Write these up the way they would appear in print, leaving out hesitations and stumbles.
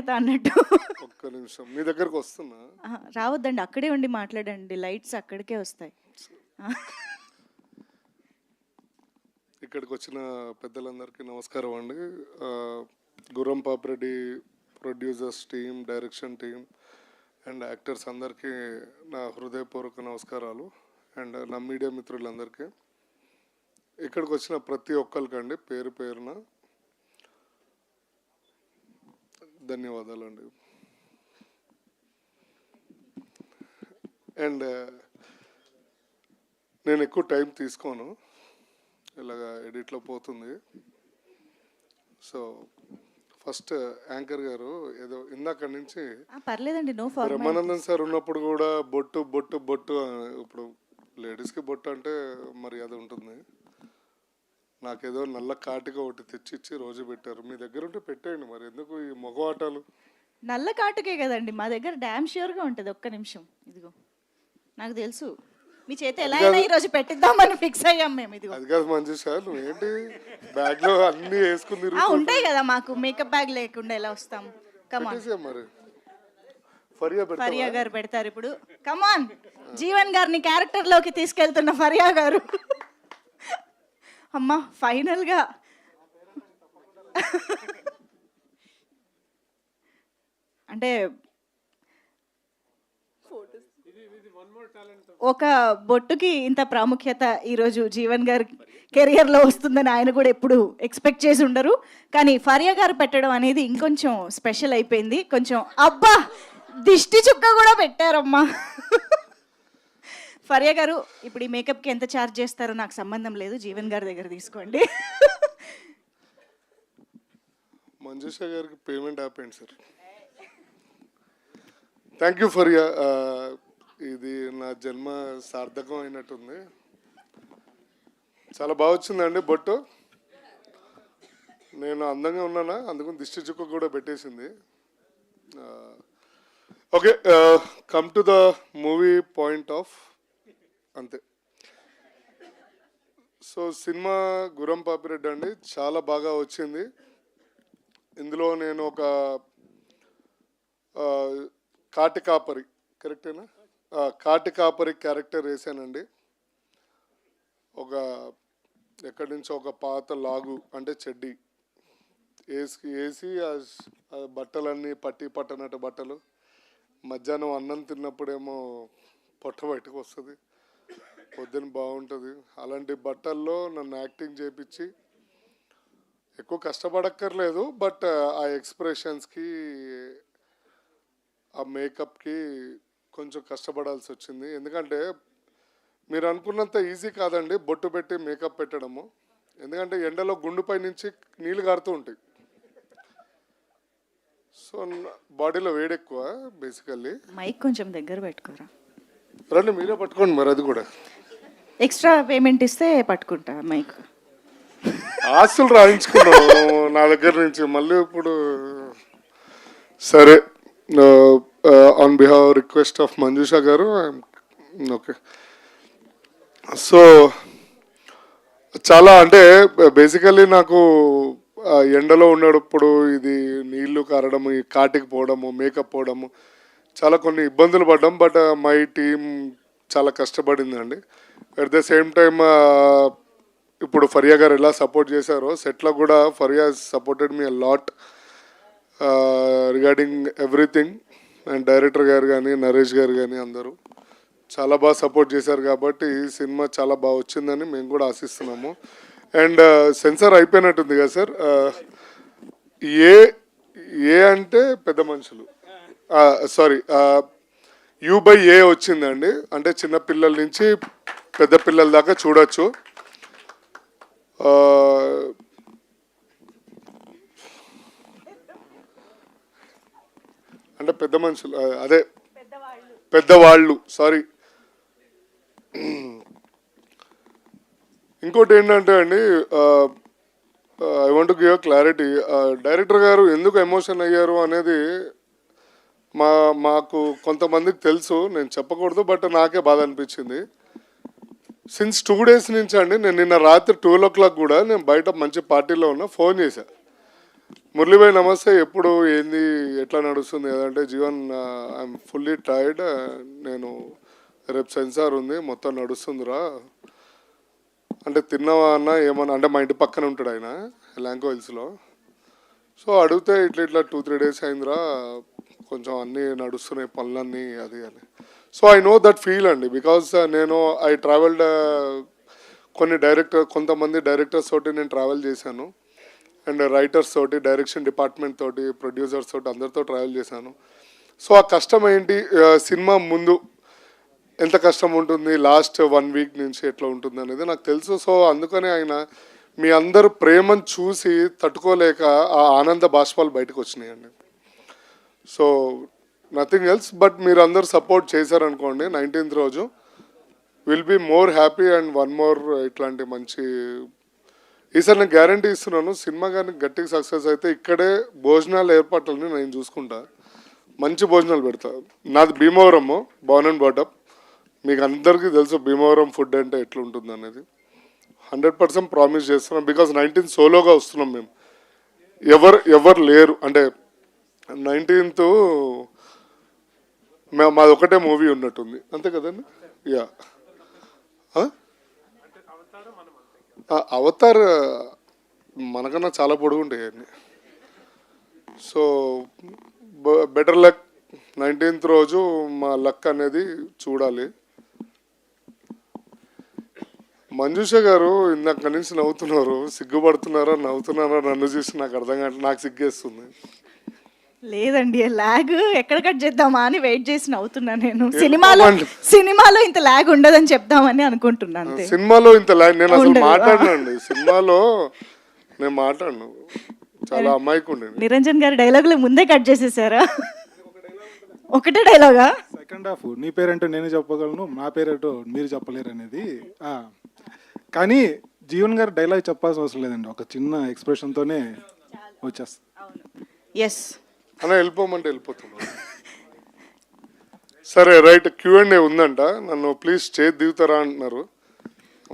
పెడతా అన్నట్టు. ఒక్క నిమిషం మీ దగ్గరకు వస్తున్నా. రావద్దండి, అక్కడే ఉండి మాట్లాడండి, లైట్స్ అక్కడికే వస్తాయి. ఇక్కడికి వచ్చిన పెద్దలందరికీ నమస్కారం అండి. గుర్రం Papireddy producers team, direction team and actors అందరికీ నా హృదయపూర్వక నమస్కారాలు. అండ్ నా మీడియా మిత్రులందరికీ, ఇక్కడికి వచ్చిన ప్రతి ఒక్కరికండి పేరు పేరున ధన్యవాదాలండి. అండ్ నేను ఎక్కువ టైం తీసుకోను, ఇలాగా ఎడిట్లో పోతుంది. సో ఫస్ట్ యాంకర్ గారు ఏదో ఇందాక నుంచి పర్లేదండి, నో బ్రహ్మానందం సార్ ఉన్నప్పుడు కూడా బొట్టు బొట్టు బొట్టు, ఇప్పుడు లేడీస్కి బొట్టు అంటే మరి అది ఉంటుంది. నాకేదో నల్ల కాటిగా ఒకటి తెచ్చిచ్చి రోజు పెట్టారు. మీ దగ్గర ఉంటే పెట్టేయండి, మరి ఎందుకు ఈ మగవాటాలు? నల్ల కాటుకే కదండి మా దగ్గర, డ్యామ్ ష్యూర్గా ఉంటుంది. ఒక్క నిమిషం, ఇదిగో నాకు తెలుసు, మీ చేత ఎలా అయినా ఈరోజు పెట్టిద్దామని ఫిక్స్ అయ్యాం మేము. ఇదిగో అది కాదు మంచి సార్, నువ్వేంటి బ్యాగ్ లో అన్ని వేసుకుని ఉంటాయి కదా, మాకు మేకప్ బ్యాగ్ లేకుండా ఎలా వస్తాం? కమాన్, మరి ఫరియా గారు పెడతారు ఇప్పుడు. కమాన్, జీవన్ గారిని క్యారెక్టర్ లోకి తీసుకెళ్తున్న ఫరియా గారు. అమ్మా ఫైనల్ గా అంటే ఒక బొట్టుకి ఇంత ప్రాముఖ్యత ఈరోజు జీవన్ గారి కెరియర్లో వస్తుందని ఆయన కూడా ఎప్పుడు ఎక్స్పెక్ట్ చేసి ఉండరు. కానీ ఫరియా గారు పెట్టడం అనేది ఇంకొంచెం స్పెషల్ అయిపోయింది. కొంచెం అబ్బా దిష్టి చుక్క కూడా పెట్టారమ్మా. ఫరియా గారు, ఇప్పుడు ఈ మేకప్కి ఎంత ఛార్జ్ చేస్తారో నాకు సంబంధం లేదు, జీవన్ గారి దగ్గర తీసుకోండి. మంజుష గారికి పేమెంట్ ఆపేయండి సార్. Thank you Faria. ఇది నా జన్మ సార్థకం అయినట్టుంది. చాలా బాగా వచ్చిందండి బొట్టు. నేను అందంగా ఉన్నానా, అందుకని దిష్టి చుక్క కూడా పెట్టేసింది. Okay, come to the movie point of అంతే. సో సినిమా గుర్రం పాపిరెడ్డి అండి, చాలా బాగా వచ్చింది. ఇందులో నేను ఒక కాటి కాపరి, కరెక్టేనా, కాటి కాపరి క్యారెక్టర్ వేసానండి. ఒక ఎక్కడి నుంచో ఒక పాత లాగు అంటే చెడ్డి వేసి ఆ బట్టలన్నీ పట్టి పట్టనట్టు బట్టలు, మధ్యాహ్నం అన్నం తిన్నప్పుడేమో పొట్ట బయటకు వస్తుంది, పొద్దున బాగుంటుంది. అలాంటి బట్టల్లో నన్ను యాక్టింగ్ చేయించి, ఎక్కువ కష్టపడక్కర్లేదు, బట్ ఆ ఎక్స్ప్రెషన్స్కి ఆ మేకప్కి కొంచెం కష్టపడాల్సి వచ్చింది. ఎందుకంటే మీరు అనుకున్నంత ఈజీ కాదండి బొట్టు పెట్టి మేకప్ పెట్టడము. ఎందుకంటే ఎండలో గుండుపై నుంచి నీళ్ళు కారుతూ ఉంటాయి. సో బాడీలో వేడి ఎక్కువ. బేసికల్లీ మైక్ కొంచెం దగ్గర పెట్టుకోరా. రండి మీరే పట్టుకోండి మరి, అది కూడా ఎక్స్ట్రా పేమెంట్ ఇస్తే పట్టుకుంటా మైక్. ఆస్తులు రాయించుకున్నాను నా దగ్గర నుంచి మళ్ళీ ఇప్పుడు. సరే, on behalf request of Manjusha గారు, ఓకే. సో చాలా అంటే బేసికల్లీ నాకు ఎండలో ఉన్నప్పుడు ఇది నీళ్లు కారడము, ఈ కాటికి పోవడము, మేకప్ పోవడము, చాలా కొన్ని ఇబ్బందులు పడ్డాం. బట్ మై టీమ్ చాలా కష్టపడిందండి. అట్ ద సేమ్ టైమ్ ఇప్పుడు ఫరియా గారు ఎలా సపోర్ట్ చేశారో సెట్లో కూడా Faria supported me a lot regarding everything. And director గారు కానీ, నరేష్ గారు కానీ అందరూ చాలా బాగా సపోర్ట్ చేశారు. కాబట్టి ఈ సినిమా చాలా బాగా వచ్చిందని మేము కూడా ఆశిస్తున్నాము. అండ్ సెన్సార్ అయిపోయినట్టుంది కదా సార్. ఏ అంటే పెద్ద మనుషులు, సారీ, U/A వచ్చిందండి. అంటే చిన్నపిల్లల నుంచి పెద్ద పిల్లల దాకా చూడొచ్చు. అంటే పెద్ద మనుషులు, అదే పెద్దవాళ్ళు, సారీ. ఇంకోటి ఏంటంటే అండి, I want to give clarity. Director గారు ఎందుకు ఎమోషన్ అయ్యారు అనేది మాకు కొంతమందికి తెలుసు, నేను చెప్పకూడదు, బట్ నాకే బాధ అనిపించింది. సిన్స్ 2 days నుంచి అండి, నేను నిన్న రాత్రి 12 o'clock కూడా నేను బయట మంచి పార్టీలో ఉన్నా, ఫోన్ చేశా. మురళీభాయ్ నమస్తే. ఎప్పుడు ఏంది ఎట్లా నడుస్తుంది కదంటే జీవన్ ఐఎమ్ ఫుల్లీ టైర్డ్. నేను రేపు సెన్సార్ ఉంది, మొత్తం నడుస్తుందిరా అంటే తిన్నావా అన్న ఏమన్నా అంటే మా ఇంటి పక్కన ఉంటాడు ఆయన ల్యాంకో హిల్స్లో. సో అడిగితే ఇట్లా ఇట్లా 2-3 days అయిందిరా, కొంచెం అన్నీ నడుస్తున్నాయి పనులన్నీ అది అని. So I know that feel అండి, బికాస్ నేను ఐ ట్రావెల్డ్ కొంతమంది డైరెక్టర్స్ తోటి నేను ట్రావెల్ చేశాను, అండ్ రైటర్స్ తోటి, డైరెక్షన్ డిపార్ట్మెంట్ తోటి, ప్రొడ్యూసర్స్ తోటి అందరితో ట్రావెల్ చేశాను. సో ఆ కష్టం ఏంటి, సినిమా ముందు ఎంత కష్టం ఉంటుంది, లాస్ట్ 1 week నుంచి ఎట్లా ఉంటుంది అనేది నాకు తెలుసు. సో అందుకనే ఆయన మీ అందరు ప్రేమను చూసి తట్టుకోలేక ఆ ఆనంద బాష్పాలు బయటకు వచ్చినాయండి. సో నథింగ్ ఎల్స్ బట్ మీరు అందరు సపోర్ట్ చేశారనుకోండి, 19th రోజు will be more happy and one more ఇట్లాంటి మంచి ఈసారి నేను గ్యారంటీ ఇస్తున్నాను. సినిమా కానీ గట్టిగా సక్సెస్ అయితే ఇక్కడే భోజనాల ఏర్పాట్లని నేను చూసుకుంటా, మంచి భోజనాలు పెడతా. నాది భీమవరము, బోర్న్ అండ్ బాటప్. మీకు అందరికీ తెలుసు భీమవరం ఫుడ్ అంటే ఎట్లుంటుంది అనేది. 100% ప్రామిస్ చేస్తున్నాం, బికాజ్ 19th సోలోగా వస్తున్నాం మేము. ఎవరు లేరు అంటే 19th మాది ఒకటే మూవీ ఉన్నట్టుంది, అంతే కదండి. యా అవతార్ మనకన్నా చాలా పొడుగు ఉంటాయి అన్నీ. సో బెటర్ లక్ 19th రోజు మా లక్ అనేది చూడాలి. మంజుష గారు ఇందాక నుంచి నవ్వుతున్నారు, సిగ్గుపడుతున్నారా నవ్వుతున్నారా నన్ను చూసి నాకు అర్థం కాదు, నాకు సిగ్గేస్తుంది. లేదండి, లాగ్ ఎక్కడ కట్ చేద్దామా అని వెయిట్ చేసి నవ్వుతున్నా నేను. ఏమండి? సినిమాలో ఇంత లాగ్ ఉండదని చెప్దామని అనుకుంటున్నాను అంతే. సినిమాలో ఇంత నేను అసలు ఉండదు. మాట్లాడినండి, సినిమాలో నేను మాట్లాడను, చాలా అమ్మాయికి ఉండేది. నిరంజన్ గారి డైలాగులు ముందే కట్ చేసేసారా? ఒకటే డైలాగా? సెకండ్ హాఫ్ నీ పేరేంటో నేను చెప్పగలను, నా పేరేంటో మీరు చెప్పలేరు అనేది. కానీ జీవన్ గారు డైలాగ్ చెప్పాల్సిన అవసరం లేదండి, ఒక చిన్న ఎక్స్ప్రెషన్తోనే వచ్చేస్తుంది. ఎస్ అన్న వెళ్ళిపోమంటే వెళ్ళిపోతున్నాను. సరే రైట్, Q&A ఉందంట, నన్ను ప్లీజ్ చేతి దిగుతారా అంటున్నారు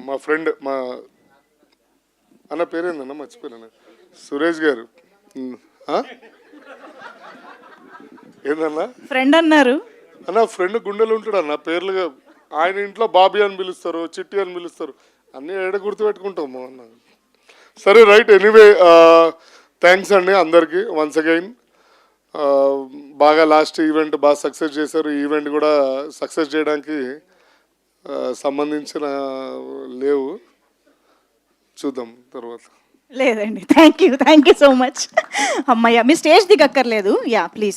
మా ఫ్రెండ్. మా అన్న పేరేందన్న మర్చిపోయినా, సురేష్ గారు. ఏందన్నా ఫ్రెండ్ అన్నారు అన్న, ఫ్రెండ్ గుండెలు ఉంటాడు అన్న, పేర్లుగా ఆయన ఇంట్లో బాబీ అని పిలుస్తారు, చిట్టి అని పిలుస్తారు, అన్నీ ఏడ గుర్తుపెట్టుకుంటాము అన్న. సరే రైట్, ఎనీవే థ్యాంక్స్ అండి అందరికీ వన్స్ అగైన్. బాగా లాస్ట్ ఈవెంట్ బాగా సక్సెస్ చేశారు. ఈ ఈవెంట్ కూడా సక్సెస్ చేయడానికి సంబంధించిన లేవు, చూద్దాం తర్వాత. లేదండి, థ్యాంక్ యూ సో మచ్. అమ్మయ్య, మీ స్టేజ్ దిగక్కర్లేదు. Yeah please.